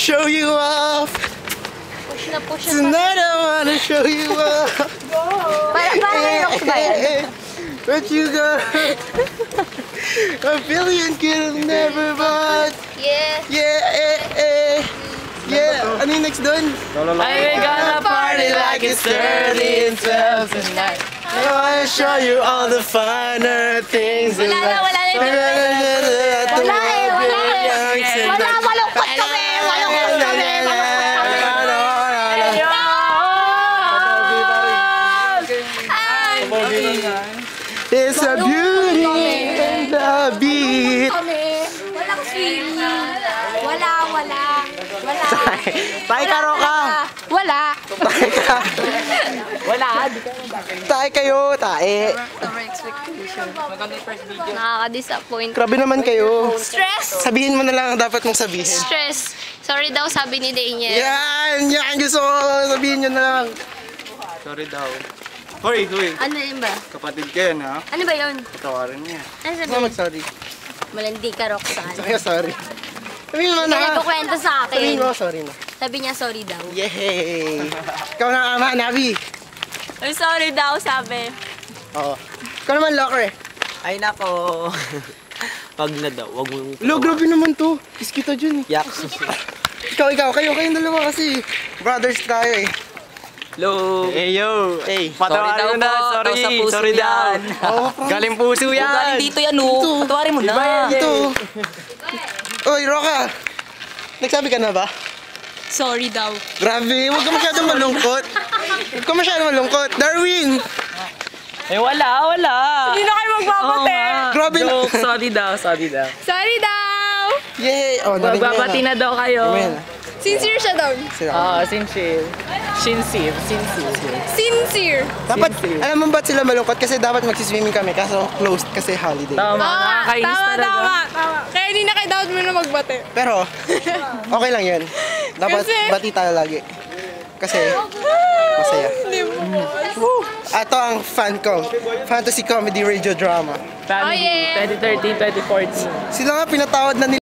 show you off. Push na. Tonight I wanna show you off. Para may rocks ba yan? But you got a billion could never bought. Yeah. Yeah. Ano yung next doon? I'm gonna party like it's 30 and 12 tonight. I wanna show you all the finer things. Wala na. Malungkot kami. It's a beauty and the beat. Walang feeling. Wala. Tayo ka, Roka. Wala. Tayo ka. Wala. Tayo kayo, tayo. Nakaka-disappoint. Grabe naman kayo. Stress. Sabihin mo na lang ang dapat mong sabihin. Stress. Sorry daw sabi ni Daniel. Yan gusto ko. Sabihin nyo na lang. Sorry daw. Hoy. Ano yun ba? Kapatid ka yan, ha? Ano ba yun? Patawarin niya. Ano sabi? Ano mag-sorry? Malandi ka, Roxanne. Kaya sorry. Sabihin mo Hindi na. nagkukwento sa Sabihin akin. mo, sorry na. Sabi niya sorry daw. Yay! Ikaw na ama, Nabi. I'm sorry daw, sabi. Oo. Ikaw naman, Locker eh. Ay nako. Pag na daw, wag mo. Lo, grabe naman to. Kiss kita dyan eh. Yak. Ikaw, kayong dalawa kasi. Brothers tayo eh. Hello. Hey, yo. Hey. Patawarin mo na. Sorry daw. Galing puso yan. Galing dito yan, oh. Patawarin mo na. Ito. Oy, Roka. Nagsabi ka na ba? Sorry daw. Grabe, huwag ka masyadong malungkot. Huwag ka masyadong malungkot. Darwin! Eh wala. Hindi na kayo magbabote. Grabe na. Joke, sorry daw. Sorry daw. Yay! Oh, narinig mo Magbabati na daw kayo. Amen. Sincere siya daw. Sincere. Sincere. Dapat, alam mo ba't sila malungkot? Kasi dapat magsiswimming kami, kaso closed kasi holiday. Tama, nakakainis talaga. Tama. Kaya hindi na kayo dapat mo na magbate. Pero, okay lang yun. Dapat Kasi- bati tayo lagi. Kasi, masaya. Woo! Ito ang FanCom. Fantasy Comedy Radio Drama. Family, 2013, 2014. Sila nga pinatawad na nila.